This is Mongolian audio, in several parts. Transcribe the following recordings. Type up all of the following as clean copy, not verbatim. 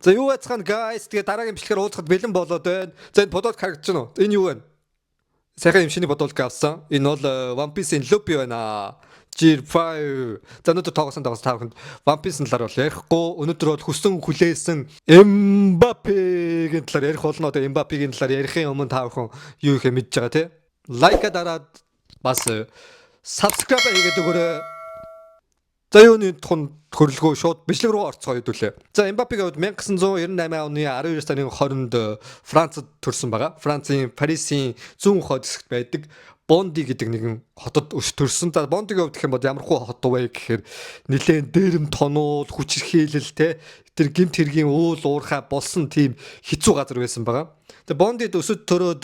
За юу яцхан guys тэгээ дараагийн бичлэгээр уулзахад бэлэн болоод байна. За энэ бодолд харагдаж байна уу? Энэ юу вэ? Сайхан юм шиний бодолд авсан. Энэ бол One Piece-ийн Luffy байна. G5. За өнөөдөр тоглосон тааханд One Piece-ийн талаар бол ярихгүй. Өнөөдөр бол хүссэн хүлээсэн Mbappé-гийн талаар ярих болно. Тэгээ Mbappé-гийн талаар ярихын өмнө та бүхэн юу ихэ мэдж байгаа те. Лайк дараад бас subscribe хийгээд өгөөрэй. За юуны хөрөлгөө шууд бичлэг рүү орцгоо хэдүүлээ. За Mbappé-гийн хувьд 1998 оны 12 сарын 20-нд Францад төрсэн байгаа. Францын Парисын зүүн хойд хэсэгт байдаг Бонди гэдэг нэгэн хотод өс төрсэн. За Бондигийн хувьд гэх юм бол ямархуу хот вэ гэхээр нэлээд дээрэм тонуул, хүчирхийлэл те тэр гимт хэргийн уул уурхай болсон тийм хэцүү газар байсан байгаа. Тэгээ Бондид өсөд төрөөд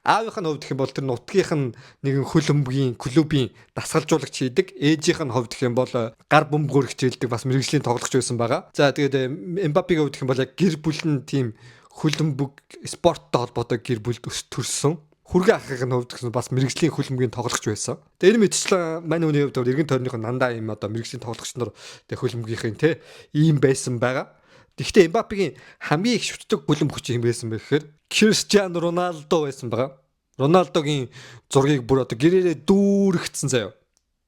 аавынх нь хувьд гэх юм бол тэр нутгийнх нь нэгэн хөлбөмбөгийн клубын дасгалжуулагч хийдэг. Ээжийнх нь хувьд гэх юм бол гар бөмбөгөөр хичээлдэг бас мэрэгжлийн тоглогч байсан байгаа. За тэгээд Мбаппегийн хувьд гэх юм бол яг гэр бүл нь тийм хөлбөмбөг спорттой холбоотой гэр бүлд өс төрсөн. Хүргээ ахыхын хувьд гэсэн бас мэрэгжлийн хөлбөмбөгийн тоглогч байсан. Тэгээ энэ мэдчлэн мань хүний хувьд эргэн тойрныхон дандаа юм одоо мэрэгжлийн тоглогч нар тэгээ хөлбөмбөгийнхэн те ийм байсан байгаа. Гэхдээ Мбаппегийн хамгийн их шүтдэг бүлэм хүч юм байсан бэ гэхээр Криштиану Роналдо байсан байгаа. Роналдогийн зургийг бүр одоо гэрээрээ дүүргэцсэн заяа.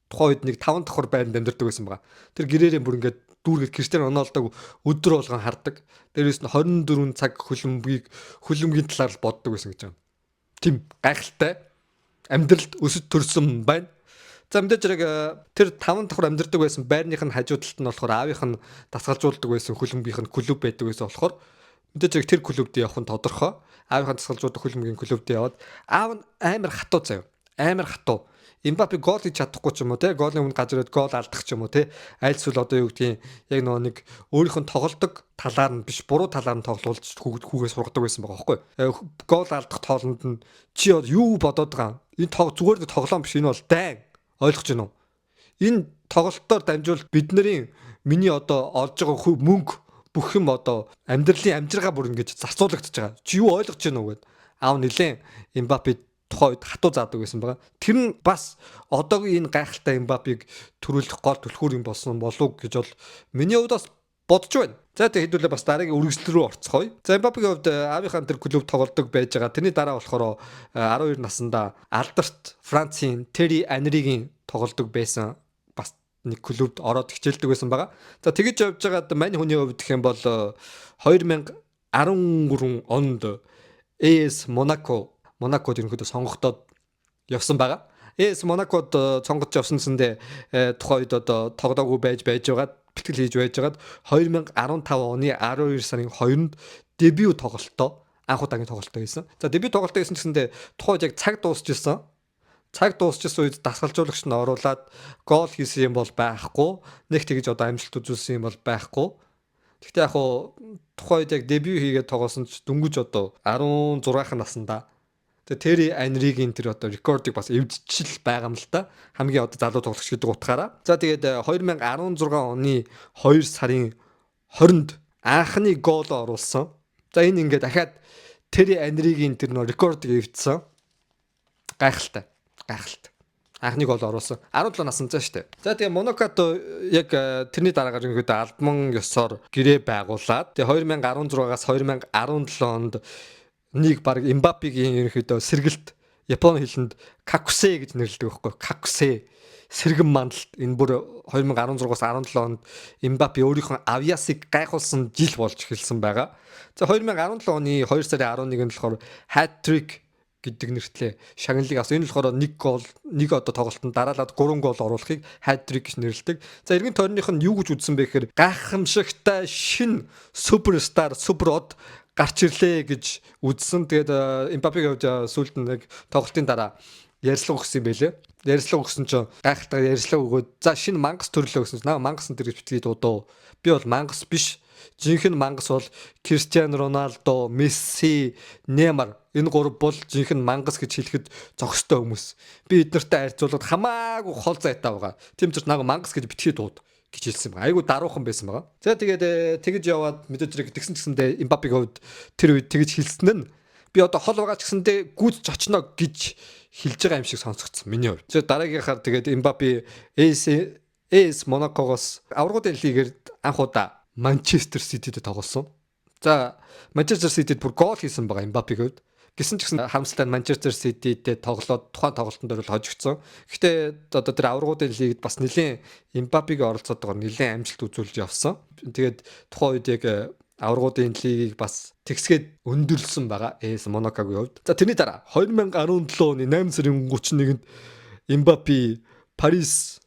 Тухайн үед нэг 5 давхар байранд амьдардаг байсан байгаа. Тэр гэрээрээ бүр ингээд дүүргээд Криштиану Роналдог өдөр болгон хардаг. Дээрээс нь 24 цаг хөлбөмбөгийн талаар боддог байсан гэж байна. Тим гайхалтай амьдралд өсөж төрсөн байна. За мэдээж яг тэр 5 давхар амьдардаг байсан байрных нь хажуу талд нь болохоор аавынх нь дасгалжуулдаг байсан хөлбөмбөгийн клуб байдаг байсан болохоор мэдээж яг тэр клубд явах нь тодорхой. Аавынхаа дасгалжуулдаг хөлбөмбөгийн клубд яваад аав нь амар хатуу заяа. Амар хатуу. Мбаппе гол хийж чадахгүй ч юм уу те голын өмнө газар ирээд гол алдах ч юм уу те аль эсвэл одоо юу гэдгийг яг нэг өөрийнх нь тоглолдог талаар нь биш буруу талаар нь тоглуулж хүүгээс сургадаг байсан байгаа байхгүй гол алдах тоолонд нь чи юу бодоод байгаа энэ зүгээр тоглоом биш энэ бол дайн ойлгож байна уу энэ тоглолтоор дамжуулт бидний миний одоо олж байгаа мөнгө бүх юм одоо амьдралын амжиргаа бүр ингэж зарцуулагдаж байгаа чи юу ойлгож байна уу гэд аав нилээн Мбаппе тухайд хатуу заадаг байсан байгаа. Тэр нь бас одоогийн энэ гайхалтай Мбаппег төрүүлэх гол түлхүүр юм болсон болов гэж бол миний хувьд бас бодож байна. За тэгээд хэдүүлээ бас дараагийн үргэлжлэл рүү орцгоё. За Мбаппегийн хувьд аавынхаа тэр клуб тоглодог байж байгаа. Тэрний дараа болохоор 12 наснда алдарт Францын Терри Анригийн тоглодог байсан бас нэг клубд ороод хичээлдэг байсан байгаа. За тэгэж явж байгаад мань хүний хувьд гэх юм бол 2013 онд AS Монакод ерөнхийдөө сонгогдоод явсан байгаа. Монакод сонгогдож явсансэндээ тухайн үед одоо тоглоогүй байж байгаад бэлтгэл хийж байж байгаад 2015 оны 12 сарын 2-нд дебют тоглолтоо анх удаагийн тоглолтоо хийсэн. За дебют тоглолтоо хийсэн гэсэндээ тухайн яг цаг дуусчихсан. Цаг дуусчихсан үед дасгалжуулагч нь оруулаад гол хийсэн юм бол байхгүй. Нэг тэгж одоо амжилт үзүүлсэн юм бол байхгүй. Гэхдээ яг тухайн үед яг дебют хийгээд тоглосон ч дөнгөж одоо 16 наснда Терри Анригийн тэр одоо рекордыг бас эвдчихэл байгаа юм л та. Хамгийн одоо залуу тоглогч гэдэг утгаараа. За тэгээд 2016 оны 2 сарын 20-нд анхны гол оруулсан. За энэ ингээд дахиад Терри Анригийн тэр рекордыг эвдсэн. Гайхалтай. Анхны гол оруулсан. 17 настай шүү дээ. За тэгээ Монакод яг тэрний дараагаар ингээд албан ёсоор гэрээ байгуулад тэгээ 2016-аас 2017 онд нэг баг Мбаппегийн ерөнхийдөө сэргэлт Японы хэлэнд Какусе гэж нэрлэдэг байхгүй Какусе сэргэн мандалт энэ бүр 2016-аас 17 онд Мбаппе өөрийнхөө авьяасыг гайхуулсан жил болж эхэлсэн байгаа. За 2017 оны 2 сарын 11-нд болохоор hat-trick гэдэг нэртлээ шагналыг авсан. Энэ болохоор нэг гол нэг одоо тоглолтод дараалаад 3 гол оруулахыг hat-trick гэж нэрлэдэг. За эргэн тойрных нь юу гэж үзсэн бэ гэхээр гайхамшигтай шин суперстар суперод гарч ирлээ гэж үзсэн. Тэгээд Мбаппегийн хувьд сүүлд нь яг тоглолтын дараа ярьслага өгсөн юм байлээ. Ярьслага өгсөн чинь гайхалтай ярьслага өгөөд за шинэ мангас төрлөө гэсэн. Наа мангас энэ гэж битгий дуудаа. Би бол мангас биш. Жинхэнэ мангас бол Криштиану Роналдо, Месси, Неймар энэ гурав бол жинхэнэ мангас гэж хэлэхэд зохистой хүмүүс. Би эднэртэй харьцуулаад хамаагүй хол зайтай байгаа. Тийм ч наа мангас гэж битгий дууд гэж хэлсэн байгаа. Айгу даруухан байсан байгаа. За тэгээд тэгж яваад мэдээж хэрэг тэгсэн гэсэндээ Мбаппегийн хувьд тэр үед тэгж хэлсэн нь би одоо хол байгаа ч гэсэндээ гүйж очно гэж хэлж байгаа юм шиг сонсогдсон миний хувьд. За дараагийнхаар тэгээд Мбаппе AS Монакогоос аврагуудын лигээр анх удаа Манчестер Ситид тоглосон. За Манчестер Ситид бүр гол хийсэн байгаа Эмбапегийн хувьд. Гэсэн ч гэсэн хамсалтай Манчестер Ситидтэй тоглоод тухайн тоглолтын дээр бол хожигдсон. Гэхдээ одоо тэр аврагуудын лигд бас нэлээд Эмбапегийн оролцоотойгоор нэлээд амжилт үзүүлж явсан. Тэгээд тухайн үед яг аврагуудын лигийг бас тэгсгээд өндөрлсөн байгаа АС Монакогийн хувьд. За тэрний дараа 2017 оны 8 сарын 31-нд Эмбапе Парис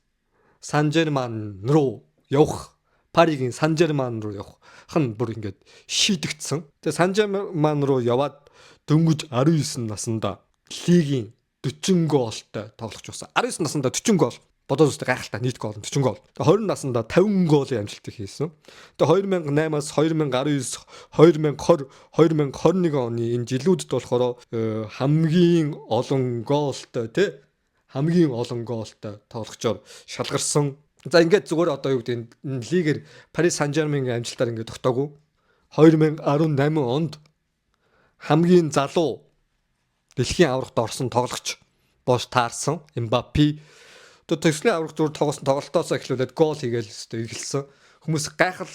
Сан-Жерман руу явах, Паригийн Сан-Жерман руу явах хан бүр ингээд шийдэгдсэн. Тэгээ Сан-Жерман руу яваад дөнгөж 19 наснда лигийн 40 гоолтой тоглож байсан. 19 наснда 40 гол. Бодоод үзтээ гайхалтай нийт гол 40 гол. Тэгээ 20 наснда 50 голын амжилтыг хийсэн. Тэгээ 2008-аас 2019, 2020, 2021 оны энэ жилүүдэд болохоор хамгийн олон гоолтой хамгийн олон гоолтой тоглогчоор шалгарсан. За ингээд зүгээр одоо юу гэдэг энэ лигээр Парис Сан-Жерменгийн амжилтаар ингээд тогтоогүй. 2018 онд хамгийн залуу дэлхийн аврагт орсон тоглогч боош таарсан Эмбапе. Одоо төслийн аврагт зүгээр тоглосон тоглолтоосоо эхлүүлээд гол хийгээл өстой эхэлсэн. Хүмүүс гайхал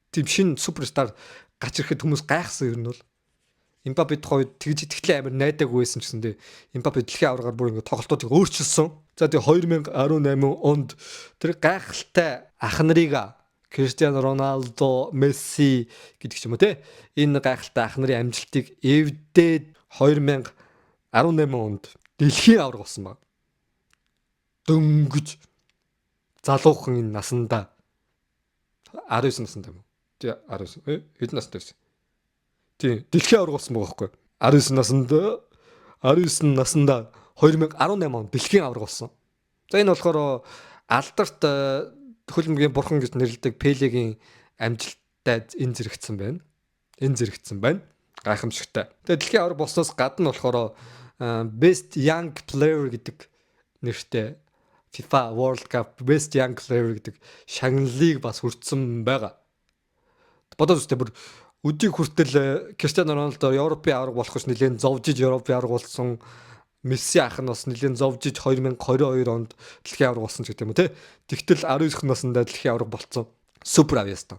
тийм шин суперстар гарч ирэхэд хүмүүс гайхсан юм нь бол Эмбапе тухайд тэгж итгэлээ амар найдаагүй байсан ч гэсэндээ Эмбапе дэлхийн аврагаар бүр ингээд тоглолтуудыг өөрчилсөн. За тэгээ 2018 онд тэр гайхалтай ах нарыг Криштиано Роналдо, Месси гэдэг ч юм уу те энэ гайхалтай ах нарын амжилтыг эвдээд 2018 онд дэлхийн авраг болсон баг. Дөнгөж залуухан энэ насандаа 19 настай юм уу? Тий 19 хэдэн настай байсан? Тий дэлхийн авраг болсон байгаа байхгүй. 19 наснда 2018 онд дэлхийн авраг болсон. За энэ болохоор алдарт хөлбөмбөгийн бурхан гэж нэрлэдэг Пелегийн амжилттай энэ зэрэгцсэн байна. Гайхамшигтай. Тэгээ дэлхийн авраг болсноос гадна болохоор Best Young Player гэдэг нэртэй FIFA World Cup Best Young Player гэдэг шагналыг бас хүртсэн байгаа. Бодоод үзтээ бүр өдийг хүртэл Криштиано Роналдо Европын авраг болох гэж нэлээд зовжиж Европын авраг болсон. Месси ах нь бас нэлээд зовжиж 2022 онд дэлхийн авраг болсон ч гэдэг юм уу те. Тэгтэл 19 наснда дэлхийн авраг болцсон. Супер авьяаста.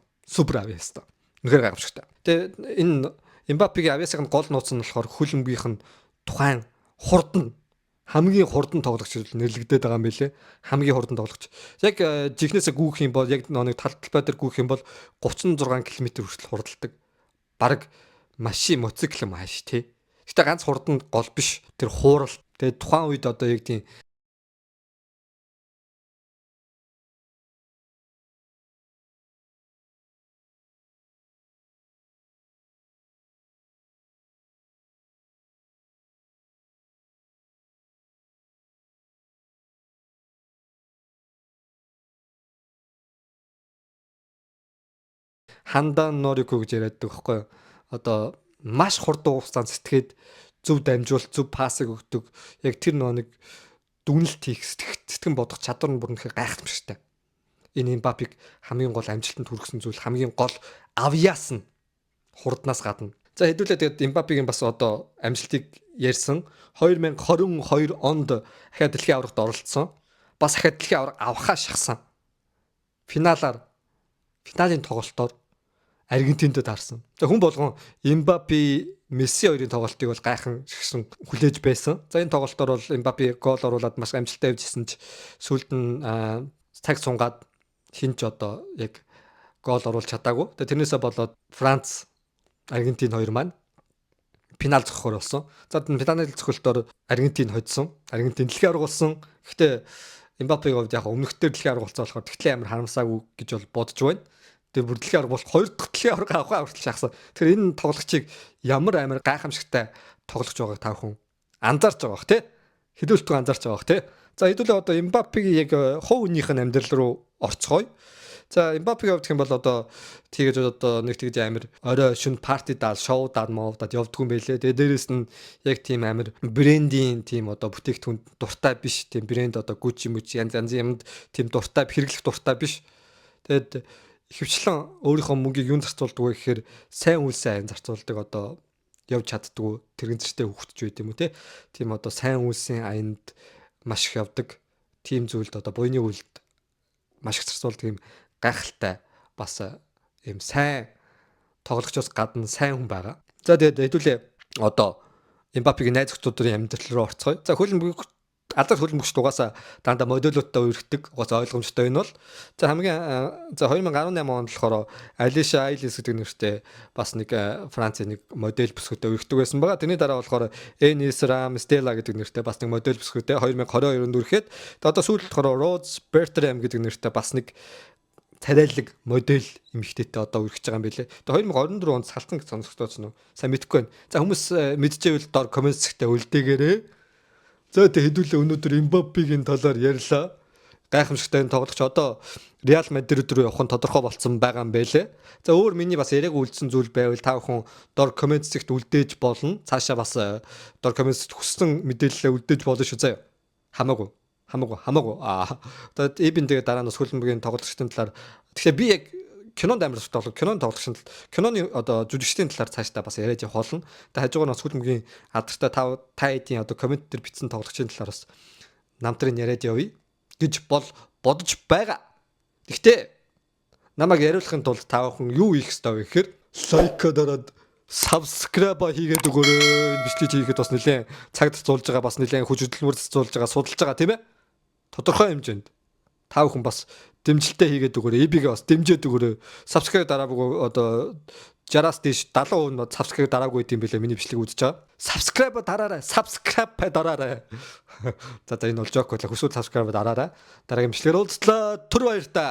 Үнэхээр гайхамшигтай. Тэгээ энэ Эмбапегийн авьяасыг гол нууц нь болохоор хөлбөмбөгийнх нь тухайн хамгийн хурдан тоглогч нэрлэгдээд байгаа юм билэ. Хамгийн хурдан тоглогч. Яг жихнээсээ гүйх юм бол яг нэг талбай дээр гүйх юм бол 36 км хүртэл хурдладаг. Бараг машин моцикл маш тий. Гэтэ ганц хурдан гол биш. Тэр хуурал. Тэгээ тухайн үед одоо яг тийм хандан Норико гэж яриад байгаа байхгүй юу? Одоо маш хурдан хугацаанд сэтгэхэд зөв дамжуулалт, зөв пассыг өгдөг. Яг тэр нэг дүгнэлт хийх, сэтгэн бодох чадвар нь бүр нэхэ гайхамшигтай. Энэ Эмбапег хамгийн гол амжилтанд хүргэсэн зүйл хамгийн гол авьяас нь хурднаас гадна. За хэдүүлээ тэгээд Эмбапегийн бас одоо амжилтыг ярьсан. 2022 онд дахиад дэлхийн аврагт оролцсон. Бас дахиад дэлхийн авраг авахаа шахсан. Финалийн тоглолтоор Аргентинд таарсан. За хүн болгон Эмбапе, Месси хоёрын тоглолтыг бол гайхан шигсэн хүлээж байсан. За энэ тоглолтоор бол Эмбапе гол оруулаад маш амжилттай явжсэн ч сүүлд нь цаг сунгаад хинч одоо яг гол оруулж чадаагүй. Тэгээ тэрнээсээ болоод Франц, Аргентин хоёр маань финал зохихоор болсон. За финалийн зохиолтоор Аргентин хоцсон. Аргентин дэлхийн авраг болсон. Гэхдээ Эмбапегийн хувьд яг өмнөхдөр дэлхийн авраг болсон болохоор тэгтлээ амар харамсаагүй гэж бол бодож байна. Тэгээ бүр дэлхийн авраг бол хоёр дахь дэлхийн авраг авахаа хүртэл шахсан. Тэгэхээр энэ тоглогчийг ямар амар гайхамшигтай тоглож байгааг та бүхэн анзаарч байгаа бох тий. Хэдүүлтгүй анзаарч байгаа бох тий. За хэдүүлээ одоо Эмбапегийн яг хувь хүнийх нь амьдрал руу орцгоё. За Эмбапегийн хувьд гэх юм бол одоо тэгэж одоо нэг тэгж амар орой шөнө парти даал, шоу даад явдггүй юм байлээ. Тэгээ дээрэс нь яг тийм амар брендийн тийм одоо бүтээгдэхүүн дуртай биш. Тийм брэнд одоо Gucci янз янзын юмд тийм дуртай, хэрэглэх дуртай биш. Тэгээд ихэвчлэн өөрийнхөө мөнгийг юунд зарцуулдаг вэ гэхээр сайн үйлсээ айн зарцуулдаг одоо явж чаддгүй тэрэгцтэй хөвгтж байд юм уу те. Тийм одоо сайн үйлсийн аянд маш их явдаг. Тийм зүйлд одоо буйны үйлд маш их зарцуулдаг юм гайхалтай бас ийм сайн тоглогчоос гадна сайн хүн байгаа. За тэгээд хэдүүлээ одоо Эмбапегийн найз охтуудын амьдрал руу орцгоё. За алдар хөлбөмбөгчд угаасаа дандаа модулуудтай үргэлдэг. Угаасаа ойлгомжтой энэ бол. За хамгийн 2018 онд болохоор Алиша Айлис гэдэг нэртэй бас нэг Францын нэг модель бүсгүйтэй үргэлдэг байсан байгаа. Тэрний дараа болохоор Энис Рам Стела гэдэг нэртэй бас нэг модель бүсгүйтэй 2022 онд үргэлээд. Тэгээд одоо сүүлд болохоор Роз Бертрам гэдэг нэртэй бас нэг царайлаг модель эмэгтэйтэй одоо үргэж байгаа юм билэ. Тэгээ 2024 онд салхан гэж сонсогдсон уу? Сайн мэдэхгүй байна. За хүмүүс мэдчихвэл доор коммент секцэд үлдээгээрэй. За тэгээ хэдүүлээ өнөөдөр Эмбапегийн талаар ярьлаа. Гайхамшигтай энэ тоглогч одоо Реал Мадрид руу явах нь тодорхой болсон байгаа юм байлээ. За өөр миний бас яриаг үлдсэн зүйл байвал та бүхэн доор коммент секцэд үлдээж болно. Цаашаа бас доор коммент секцэд хүссэн мэдээлэлээ үлдээж болно шүү заяа. Хамаагүй. Тэгээд эбин тэгээ дараа нь хөлбөмбөгийн тоглогчдын талаар тэгэхээр би яг кинонд амар тоглох киноны тоглогчдын киноны одоо жүжигчдийн талаар цаашдаа бас яриад явах болно. Тэгээд хажуугаар нь хөлбөмбөгийн алдартай та эдийн одоо коммент дээр бичсэн тоглогчдын талаар бас намтрын яриад явъя гэж бодож байгаа. Гэхдээ намайг яриулахын тулд та бүхэн юу хийх ёстой вэ гэхээр лайк дараад subscribe хийгээд өгөөрэй. Энэ бичлэг хийхэд бас нэлээд цаг зарцуулж байгаа, бас нэлээд хүч хөдөлмөр зарцуулж байгаа, судалж байгаа тийм ээ. Тодорхой хэмжээнд та бүхэн бас дэмжилтээ хийгээд өгөөрэй. Эбигээ бас дэмжиж өгөөрэй. Subscribe дараагүй одоо 60-аас дээш 70% нь subscribe дараагүй гэдэм билээ миний бичлэг үзэж байгаа. Subscribe дараарай. За энэ бол жок байлаа. Хүсвэл subscribe дараарай. Дараагийн бичлэгээр уулзлаа. Түр баяр та.